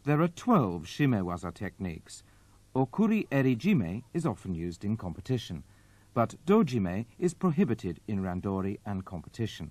There are 12 shime-waza techniques. Okuri-eri-jime is often used in competition, but do-jime is prohibited in randori and competition.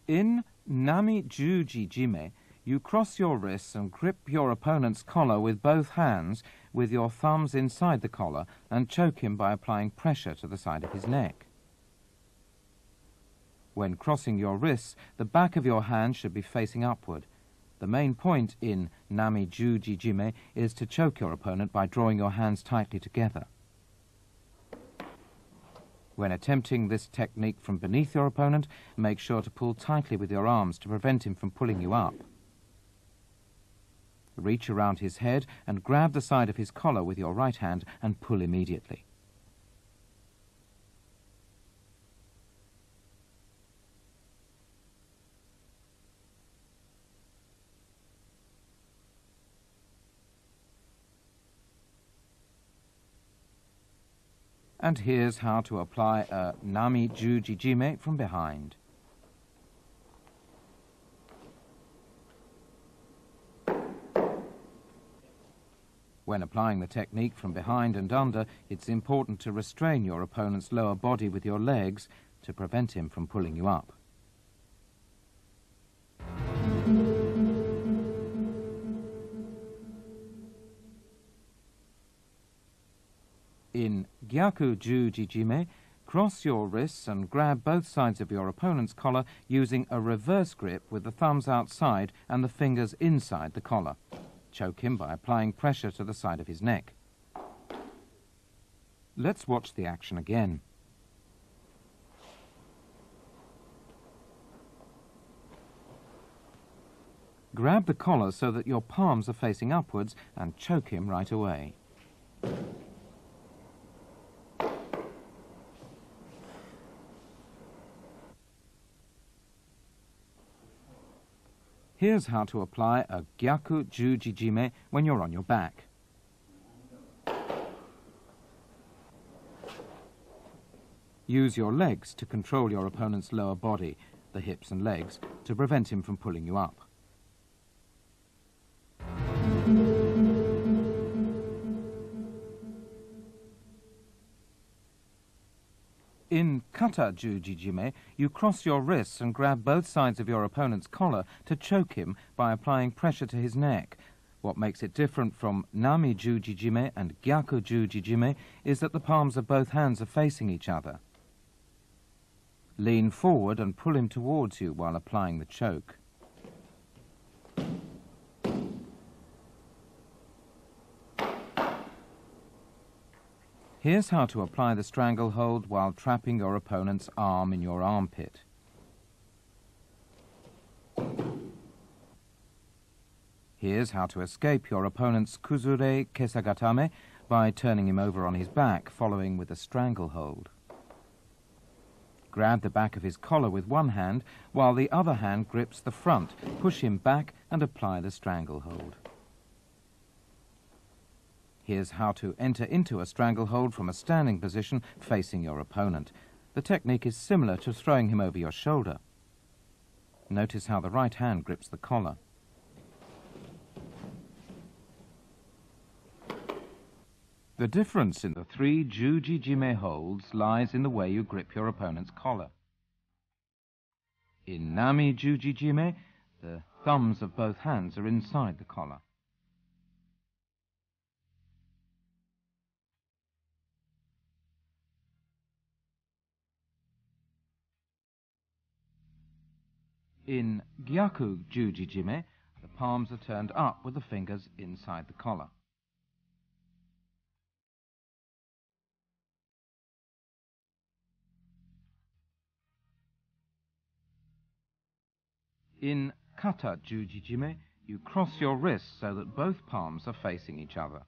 In nami-juji-jime, you cross your wrists and grip your opponent's collar with both hands, with your thumbs inside the collar, and choke him by applying pressure to the side of his neck. When crossing your wrists, the back of your hand should be facing upward. The main point in nami-juji-jime is to choke your opponent by drawing your hands tightly together. When attempting this technique from beneath your opponent, make sure to pull tightly with your arms to prevent him from pulling you up. Reach around his head and grab the side of his collar with your right hand and pull immediately. And here's how to apply a nami-juji-jime from behind. When applying the technique from behind and under, it's important to restrain your opponent's lower body with your legs to prevent him from pulling you up. In gyaku-juji-jime, cross your wrists and grab both sides of your opponent's collar using a reverse grip with the thumbs outside and the fingers inside the collar. Choke him by applying pressure to the side of his neck. Let's watch the action again. Grab the collar so that your palms are facing upwards and choke him right away. Here's how to apply a gyaku-juji-jime when you're on your back. Use your legs to control your opponent's lower body, the hips and legs, to prevent him from pulling you up. In kata-juji-jime, you cross your wrists and grab both sides of your opponent's collar to choke him by applying pressure to his neck. What makes it different from nami-juji-jime and gyaku-juji-jime is that the palms of both hands are facing each other. Lean forward and pull him towards you while applying the choke. Here's how to apply the strangle hold while trapping your opponent's arm in your armpit. Here's how to escape your opponent's kuzure-kesa-gatame by turning him over on his back, following with a strangle hold. Grab the back of his collar with one hand, while the other hand grips the front. Push him back and apply the strangle hold. Here's how to enter into a stranglehold from a standing position facing your opponent. The technique is similar to throwing him over your shoulder. Notice how the right hand grips the collar. The difference in the three juji-jime holds lies in the way you grip your opponent's collar. In nami-juji-jime, the thumbs of both hands are inside the collar. In gyaku-juji-jime, the palms are turned up with the fingers inside the collar. In kata-juji-jime, you cross your wrists so that both palms are facing each other.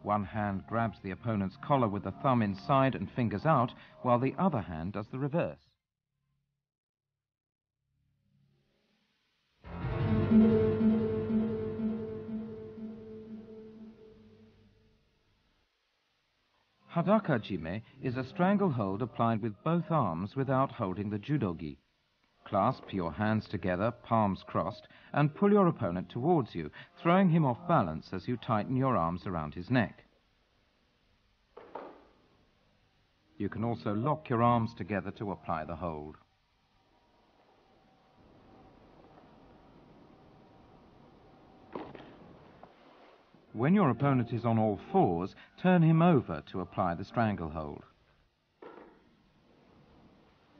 One hand grabs the opponent's collar with the thumb inside and fingers out, while the other hand does the reverse. Hadaka-jime is a strangle hold applied with both arms without holding the judo-gi. Clasp your hands together, palms crossed, and pull your opponent towards you, throwing him off balance as you tighten your arms around his neck. You can also lock your arms together to apply the hold. When your opponent is on all fours, turn him over to apply the strangle hold.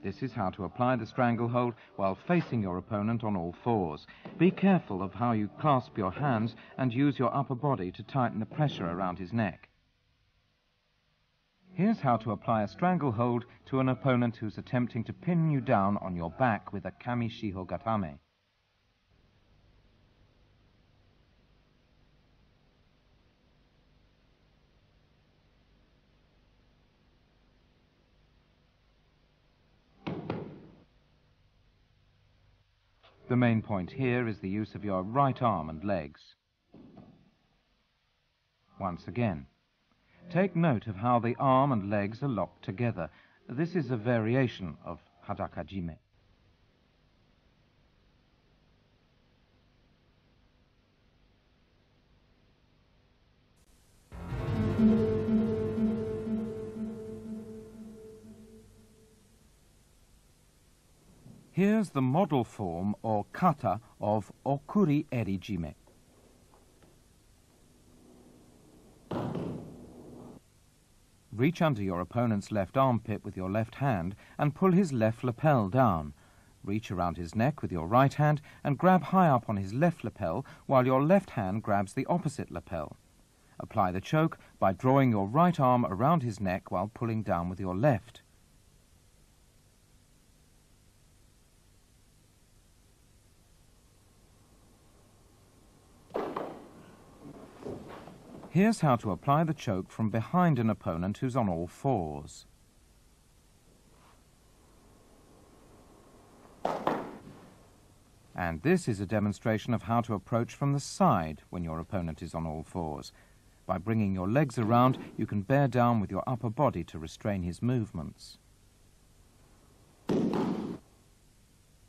This is how to apply the strangle hold while facing your opponent on all fours. Be careful of how you clasp your hands and use your upper body to tighten the pressure around his neck. Here's how to apply a strangle hold to an opponent who's attempting to pin you down on your back with a kami-shiho-gatame. The main point here is the use of your right arm and legs. Once again, take note of how the arm and legs are locked together. This is a variation of hadaka-jime. Here's the model form or kata of okuri-eri-jime. Reach under your opponent's left armpit with your left hand and pull his left lapel down. Reach around his neck with your right hand and grab high up on his left lapel while your left hand grabs the opposite lapel. Apply the choke by drawing your right arm around his neck while pulling down with your left. Here's how to apply the choke from behind an opponent who's on all fours. And this is a demonstration of how to approach from the side when your opponent is on all fours. By bringing your legs around, you can bear down with your upper body to restrain his movements.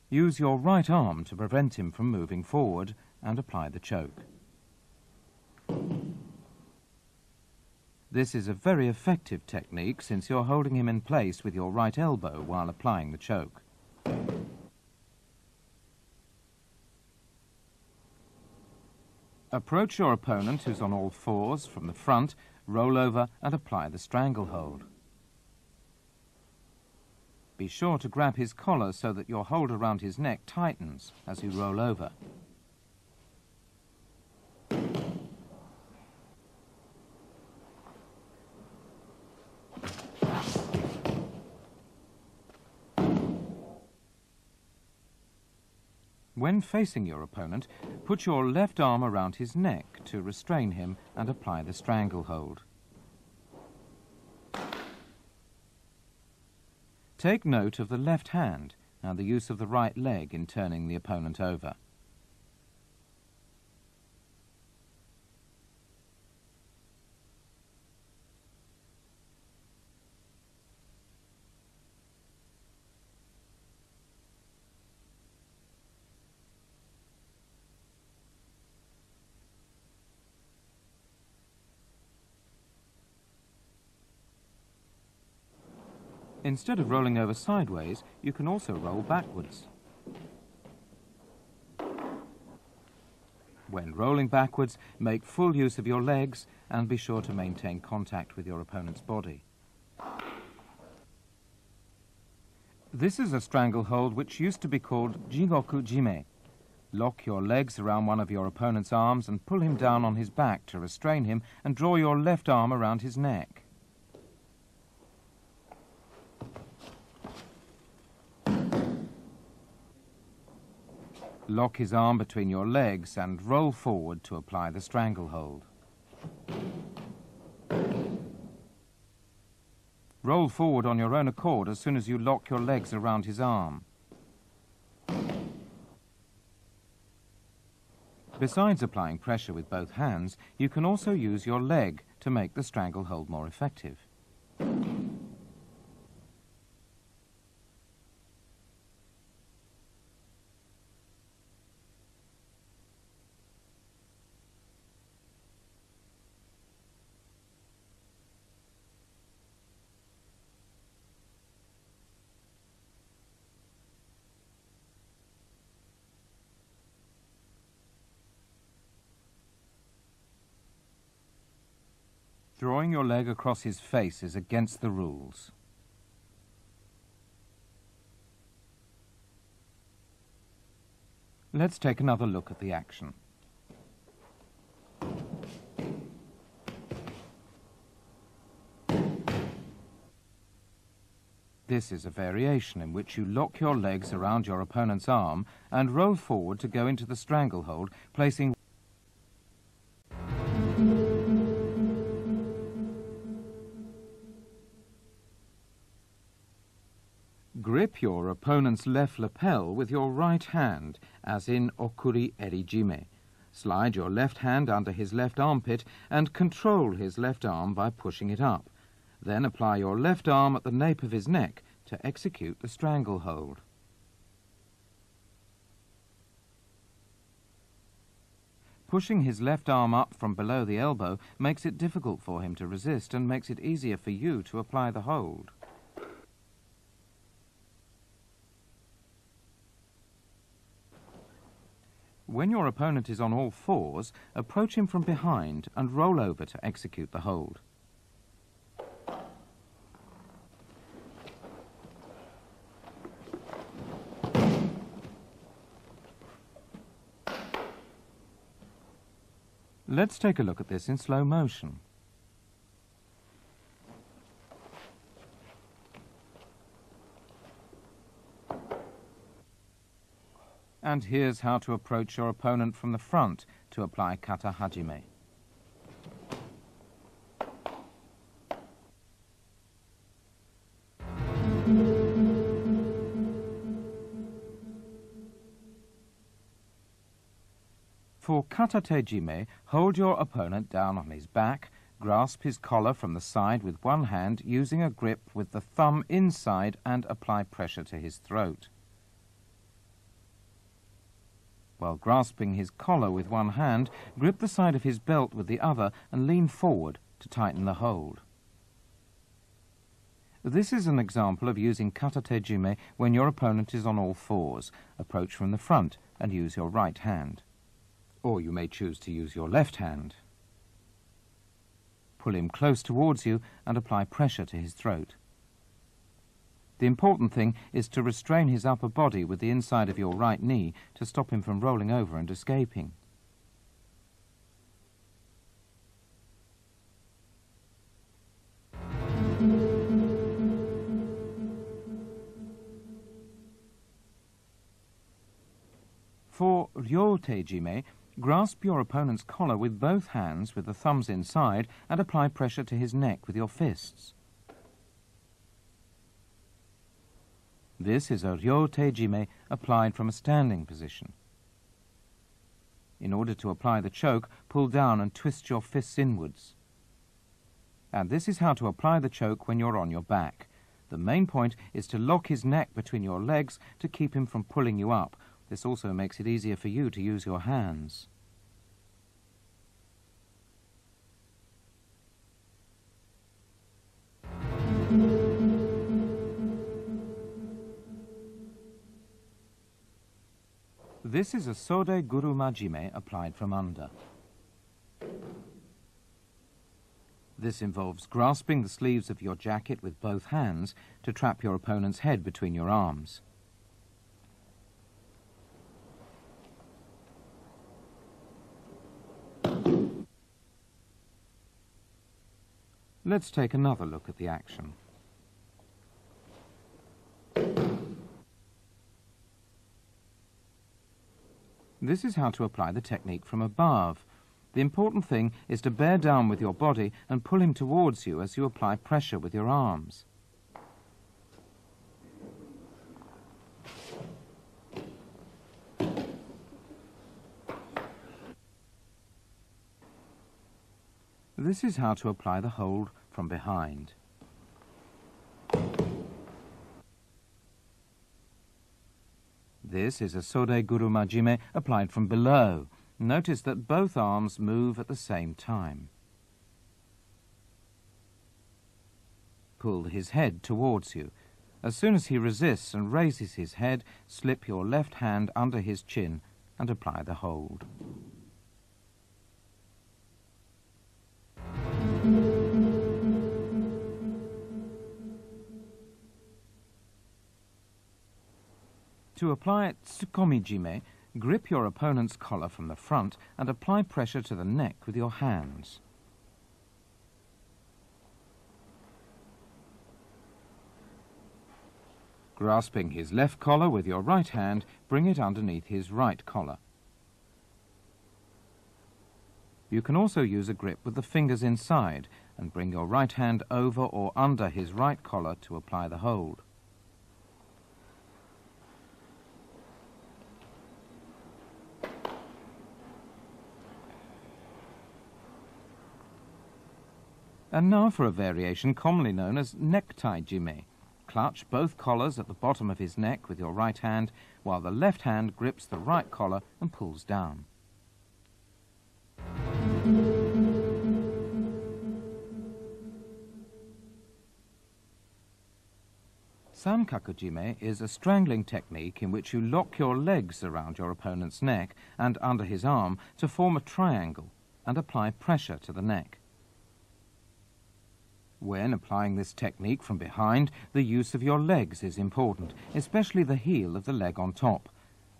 Use your right arm to prevent him from moving forward and apply the choke. This is a very effective technique since you're holding him in place with your right elbow while applying the choke. Approach your opponent who's on all fours from the front, roll over and apply the strangle hold. Be sure to grab his collar so that your hold around his neck tightens as you roll over. When facing your opponent, put your left arm around his neck to restrain him and apply the strangle hold. Take note of the left hand and the use of the right leg in turning the opponent over. Instead of rolling over sideways, you can also roll backwards. When rolling backwards, make full use of your legs and be sure to maintain contact with your opponent's body. This is a strangle hold which used to be called jigoku-jime. Lock your legs around one of your opponent's arms and pull him down on his back to restrain him and draw your left arm around his neck. Lock his arm between your legs and roll forward to apply the strangle hold. Roll forward on your own accord as soon as you lock your legs around his arm. Besides applying pressure with both hands, you can also use your leg to make the strangle hold more effective. Drawing your leg across his face is against the rules. Let's take another look at the action. This is a variation in which you lock your legs around your opponent's arm and roll forward to go into the strangle hold, placing grip your opponent's left lapel with your right hand, as in okuri-eri-jime. Slide your left hand under his left armpit and control his left arm by pushing it up. Then apply your left arm at the nape of his neck to execute the strangle hold. Pushing his left arm up from below the elbow makes it difficult for him to resist and makes it easier for you to apply the hold. When your opponent is on all fours, approach him from behind and roll over to execute the hold. Let's take a look at this in slow motion. And here's how to approach your opponent from the front to apply kata-ha-jime. For katate-jime, hold your opponent down on his back, grasp his collar from the side with one hand using a grip with the thumb inside and apply pressure to his throat. While grasping his collar with one hand, grip the side of his belt with the other and lean forward to tighten the hold. This is an example of using katate-jime when your opponent is on all fours. Approach from the front and use your right hand. Or you may choose to use your left hand. Pull him close towards you and apply pressure to his throat. The important thing is to restrain his upper body with the inside of your right knee to stop him from rolling over and escaping. For ryote-jime, grasp your opponent's collar with both hands with the thumbs inside and apply pressure to his neck with your fists. This is a ryote-jime applied from a standing position. In order to apply the choke, pull down and twist your fists inwards. And this is how to apply the choke when you're on your back. The main point is to lock his neck between your legs to keep him from pulling you up. This also makes it easier for you to use your hands. This is a sode-guruma-jime applied from under. This involves grasping the sleeves of your jacket with both hands to trap your opponent's head between your arms. Let's take another look at the action. This is how to apply the technique from above. The important thing is to bear down with your body and pull him towards you as you apply pressure with your arms. This is how to apply the hold from behind. This is a sode-guruma-jime applied from below. Notice that both arms move at the same time. Pull his head towards you. As soon as he resists and raises his head, slip your left hand under his chin and apply the hold. To apply tsukkomi-jime, grip your opponent's collar from the front and apply pressure to the neck with your hands. Grasping his left collar with your right hand, bring it underneath his right collar. You can also use a grip with the fingers inside and bring your right hand over or under his right collar to apply the hold. And now for a variation commonly known as necktie-jime. Clutch both collars at the bottom of his neck with your right hand, while the left hand grips the right collar and pulls down. Sankaku-jime is a strangling technique in which you lock your legs around your opponent's neck and under his arm to form a triangle and apply pressure to the neck. When applying this technique from behind, the use of your legs is important, especially the heel of the leg on top.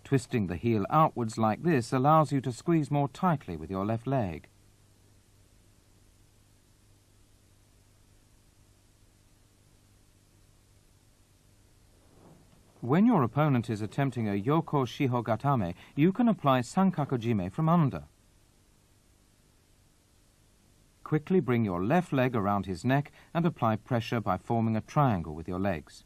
Twisting the heel outwards like this allows you to squeeze more tightly with your left leg. When your opponent is attempting a koshi-shiho-gatame, you can apply sankaku-jime from under. Quickly bring your left leg around his neck and apply pressure by forming a triangle with your legs.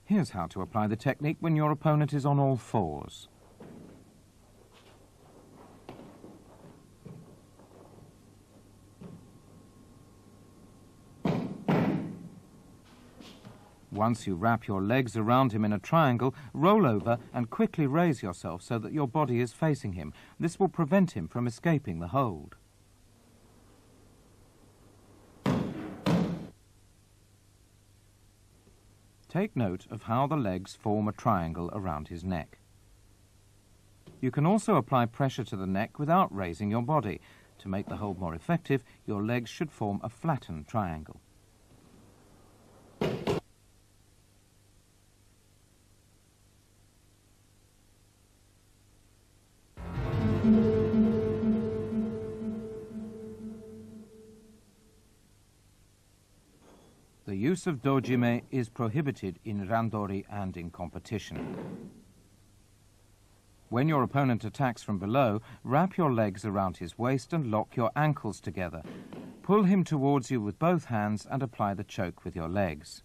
Here's how to apply the technique when your opponent is on all fours. Once you wrap your legs around him in a triangle, roll over and quickly raise yourself so that your body is facing him. This will prevent him from escaping the hold. Take note of how the legs form a triangle around his neck. You can also apply pressure to the neck without raising your body. To make the hold more effective, your legs should form a flattened triangle. The use of do-jime is prohibited in randori and in competition. When your opponent attacks from below, wrap your legs around his waist and lock your ankles together. Pull him towards you with both hands and apply the choke with your legs.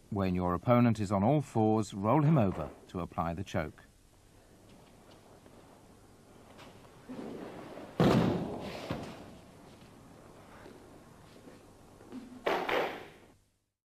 When your opponent is on all fours, roll him over to apply the choke.